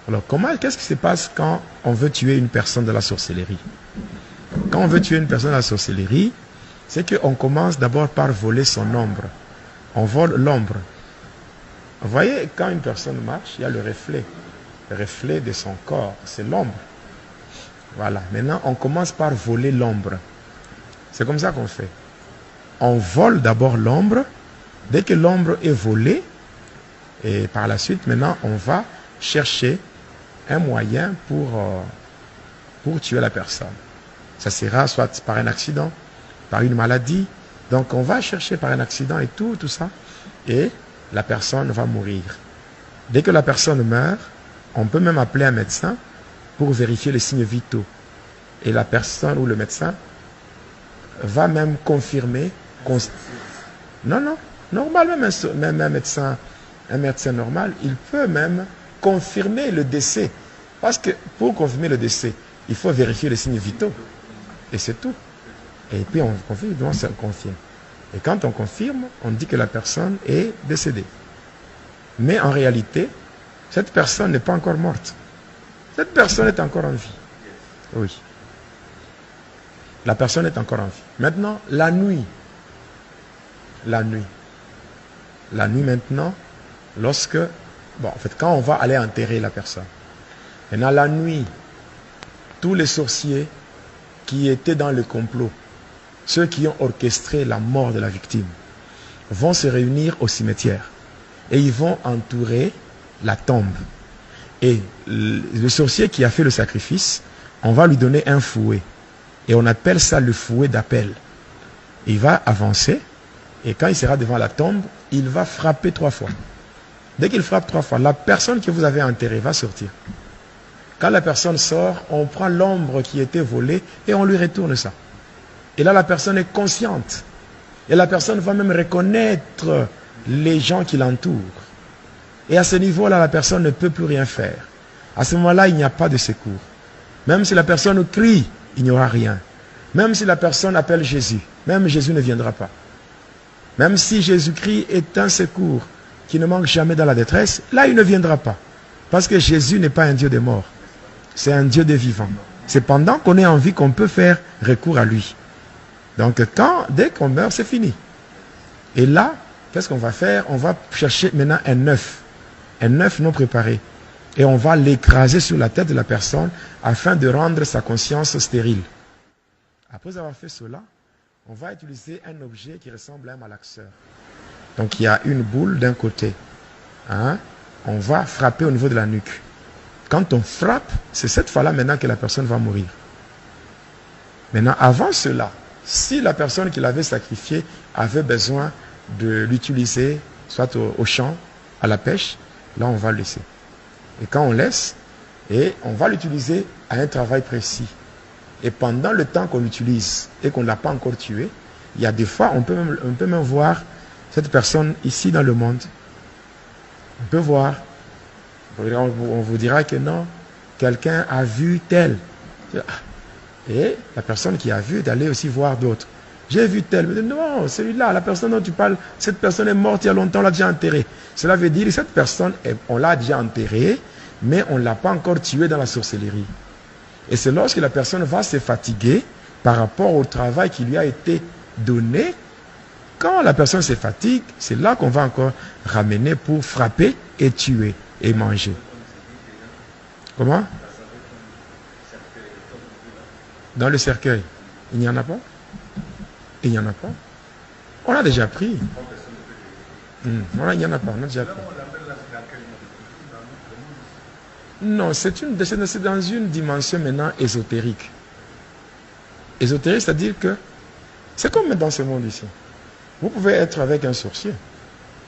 Alors, qu'est-ce qui se passe quand on veut tuer une personne de la sorcellerie? Quand on veut tuer une personne de la sorcellerie, c'est qu'on commence d'abord par voler son ombre. On vole l'ombre. Vous voyez, quand une personne marche, il y a le reflet de son corps, c'est l'ombre. Voilà, maintenant on commence par voler l'ombre. C'est comme ça qu'on fait. On vole d'abord l'ombre. Dès que l'ombre est volée, et par la suite, maintenant, on va chercher un moyen pour tuer la personne. Ça sera soit par un accident, par une maladie. Donc on va chercher par un accident et tout ça. Et la personne va mourir. Dès que la personne meurt, on peut même appeler un médecin pour vérifier les signes vitaux. Et la personne ou le médecin va même confirmer. Non, normal, même un médecin normal, il peut même confirmer le décès. Parce que pour confirmer le décès, il faut vérifier les signes vitaux. Et c'est tout. Et puis on confirme, on se confirme. Et quand on confirme, on dit que la personne est décédée. Mais en réalité, cette personne n'est pas encore morte. Cette personne est encore en vie. Oui. La personne est encore en vie. Maintenant, la nuit. La nuit maintenant, quand on va aller enterrer la personne. Maintenant, la nuit, tous les sorciers qui étaient dans le complot, ceux qui ont orchestré la mort de la victime, vont se réunir au cimetière et ils vont entourer la tombe. Et le sorcier qui a fait le sacrifice, on va lui donner un fouet. Et on appelle ça le fouet d'appel. Il va avancer et quand il sera devant la tombe, il va frapper 3 fois. Dès qu'il frappe 3 fois, la personne que vous avez enterrée va sortir. Quand la personne sort, on prend l'ombre qui était volée et on lui retourne ça. Et là, la personne est consciente. Et la personne va même reconnaître les gens qui l'entourent. Et à ce niveau-là, la personne ne peut plus rien faire. À ce moment-là, il n'y a pas de secours. Même si la personne crie, il n'y aura rien. Même si la personne appelle Jésus, même Jésus ne viendra pas. Même si Jésus-Christ est un secours qui ne manque jamais dans la détresse, là, il ne viendra pas. Parce que Jésus n'est pas un Dieu des morts. C'est un Dieu des vivants. C'est pendant qu'on est en vie qu'on peut faire recours à lui. Donc, dès qu'on meurt, c'est fini. Et là, qu'est-ce qu'on va faire? On va chercher maintenant un œuf non préparé. Et on va l'écraser sur la tête de la personne afin de rendre sa conscience stérile. Après avoir fait cela, on va utiliser un objet qui ressemble à un malaxeur. Donc, il y a une boule d'un côté. On va frapper au niveau de la nuque. Quand on frappe, c'est cette fois-là maintenant que la personne va mourir. Maintenant, avant cela, si la personne qui l'avait sacrifié avait besoin de l'utiliser, soit au champ, à la pêche, là on va le laisser. Et quand on laisse, et on va l'utiliser à un travail précis. Et pendant le temps qu'on l'utilise et qu'on ne l'a pas encore tué, il y a des fois, on peut même voir cette personne ici dans le monde. On peut voir. On vous dira que non, quelqu'un a vu tel. Et la personne qui a vu d'aller aussi voir d'autres. J'ai vu tel. Mais non, celui-là, la personne dont tu parles, cette personne est morte il y a longtemps, on l'a déjà enterrée. Cela veut dire que cette personne, on l'a déjà enterrée, mais on ne l'a pas encore tuée dans la sorcellerie. Et c'est lorsque la personne va se fatiguer par rapport au travail qui lui a été donné. Quand la personne se fatigue, c'est là qu'on va encore ramener pour frapper et tuer et manger. Comment? Dans le cercueil. Il n'y en a pas? Il n'y en a pas? On a déjà pris. Il n'y en a pas, on a déjà pris. Non, c'est dans une dimension maintenant ésotérique. Ésotérique, c'est-à-dire que c'est comme dans ce monde ici. Vous pouvez être avec un sorcier.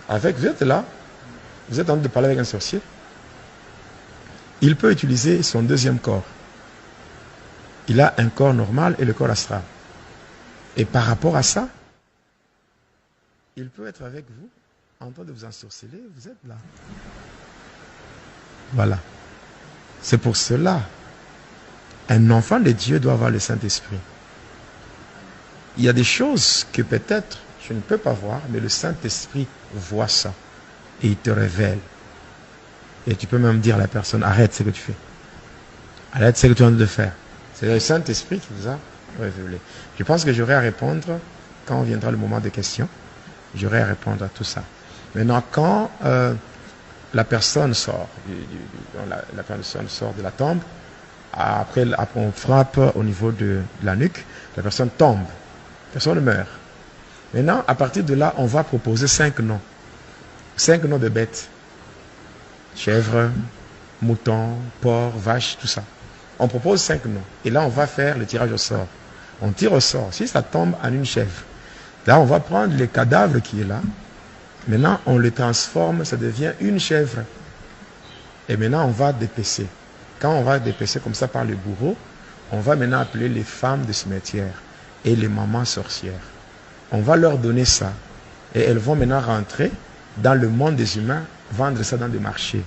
Vous êtes là, vous êtes en train de parler avec un sorcier. Il peut utiliser son deuxième corps. Il a un corps normal et le corps astral. Et par rapport à ça, il peut être avec vous, en train de vous ensorceler, vous êtes là. Voilà. C'est pour cela, un enfant de Dieu doit avoir le Saint-Esprit. Il y a des choses que peut-être je ne peux pas voir, mais le Saint-Esprit voit ça. Et il te révèle. Et tu peux même dire à la personne, arrête ce que tu fais. Arrête ce que tu es en train de faire. C'est le Saint-Esprit qui vous a révélé. Je pense que j'aurai à répondre, quand viendra le moment des questions, j'aurai à répondre à tout ça. Maintenant, quand la personne sort, la personne sort de la tombe, après on frappe au niveau de la nuque, la personne tombe, la personne meurt. Maintenant, à partir de là, on va proposer 5 noms. 5 noms de bêtes. Chèvre, mouton, porc, vache, tout ça. On propose 5 noms. Et là, on va faire le tirage au sort. On tire au sort. Si ça tombe en une chèvre, là, on va prendre le cadavre qui est là. Maintenant, on le transforme, ça devient une chèvre. Et maintenant, on va dépecer. Quand on va dépecer comme ça par le bourreau, on va maintenant appeler les femmes de cimetière et les mamans sorcières. On va leur donner ça. Et elles vont maintenant rentrer dans le monde des humains, vendre ça dans des marchés.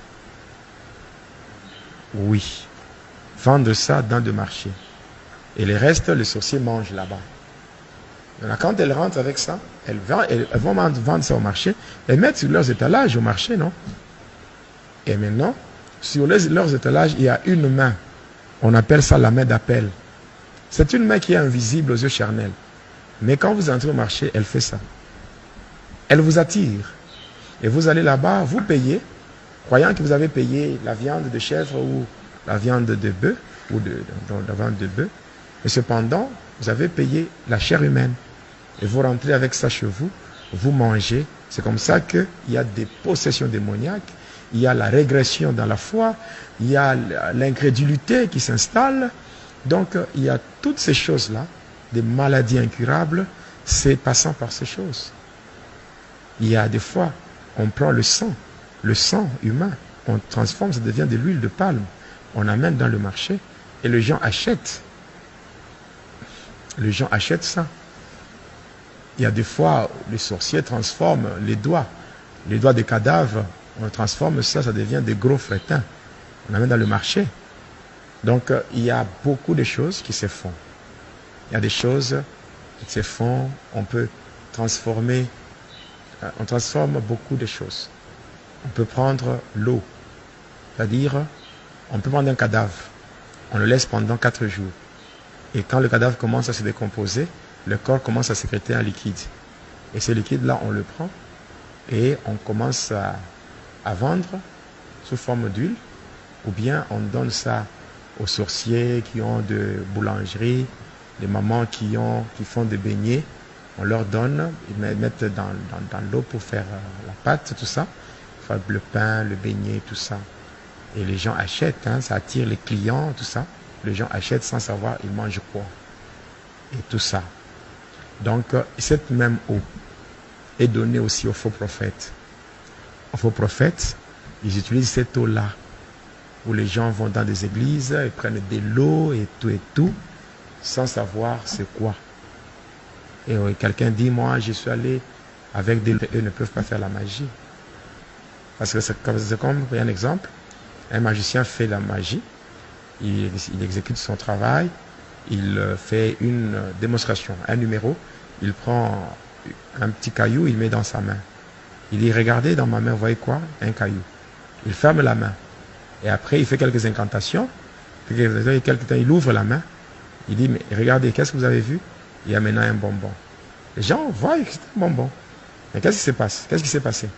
Oui. Vendre ça dans des marchés. Et le reste, le sorcier mange là-bas. Maintenant, quand elles rentrent avec ça, elles vont vendre ça au marché et mettre sur leurs étalages au marché, non? Et maintenant, sur leurs étalages, il y a une main. On appelle ça la main d'appel. C'est une main qui est invisible aux yeux charnels. Mais quand vous entrez au marché, elle fait ça. Elle vous attire. Et vous allez là-bas, vous payez, croyant que vous avez payé la viande de chèvre ou la viande de bœuf, ou la viande de bœuf. Et cependant, vous avez payé la chair humaine. Et vous rentrez avec ça chez vous, vous mangez. C'est comme ça qu'il y a des possessions démoniaques, il y a la régression dans la foi, il y a l'incrédulité qui s'installe. Donc, il y a toutes ces choses-là, des maladies incurables, c'est passant par ces choses. Il y a des fois, on prend le sang humain, on transforme, ça devient de l'huile de palme, on amène dans le marché et les gens achètent. Les gens achètent ça. Il y a des fois, les sorciers transforment les doigts des cadavres, on transforme ça, ça devient des gros frétins. On amène dans le marché. Donc, il y a beaucoup de choses qui se font. Il y a des choses qui se font, on peut transformer, on transforme beaucoup de choses. On peut prendre l'eau, c'est-à-dire, on peut prendre un cadavre, on le laisse pendant 4 jours. Et quand le cadavre commence à se décomposer, le corps commence à sécréter un liquide. Et ce liquide-là, on le prend et on commence à vendre sous forme d'huile, ou bien on donne ça aux sorciers qui ont de boulangerie, les mamans qui font des beignets, on leur donne, ils mettent dans l'eau pour faire la pâte, tout ça, faire le pain, le beignet, tout ça. Et les gens achètent, hein, ça attire les clients, tout ça. Les gens achètent sans savoir ils mangent quoi. Et tout ça. Donc, cette même eau est donnée aussi aux faux prophètes. Aux faux prophètes, ils utilisent cette eau-là, où les gens vont dans des églises, ils prennent de l'eau et tout, sans savoir c'est quoi. Et quelqu'un dit, moi, je suis allé avec des... Eux ne peuvent pas faire la magie. Parce que c'est comme, un exemple, un magicien fait la magie, il exécute son travail, il fait une démonstration, un numéro, il prend un petit caillou, il met dans sa main. Il dit, regardez dans ma main, vous voyez quoi? Un caillou. Il ferme la main. Et après, il fait quelques incantations. Il ouvre la main. Il dit, mais regardez, qu'est-ce que vous avez vu? Il y a maintenant un bonbon. Les gens voient que c'est un bonbon. Mais qu'est-ce qui se passe? Qu'est-ce qui s'est passé?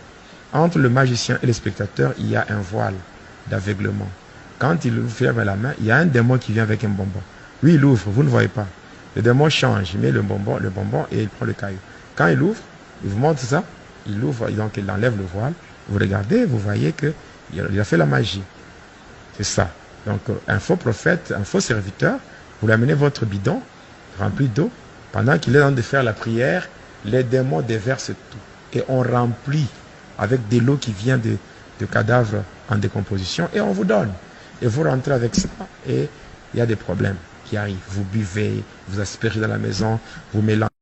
Entre le magicien et le spectateur, il y a un voile d'aveuglement. Quand il ferme la main, il y a un démon qui vient avec un bonbon. Lui, il ouvre, vous ne voyez pas. Le démon change, il met le bonbon et il prend le caillou. Quand il ouvre, il vous montre ça, il ouvre, donc il enlève le voile. Vous regardez, vous voyez qu'il a fait la magie. C'est ça. Donc, un faux prophète, un faux serviteur, vous lui amenez votre bidon rempli d'eau. Pendant qu'il est en train de faire la prière, les démons déversent tout. Et on remplit avec de l'eau qui vient de cadavres en décomposition et on vous donne. Et vous rentrez avec ça et il y a des problèmes qui arrivent. Vous buvez, vous aspirez dans la maison, vous mélangez.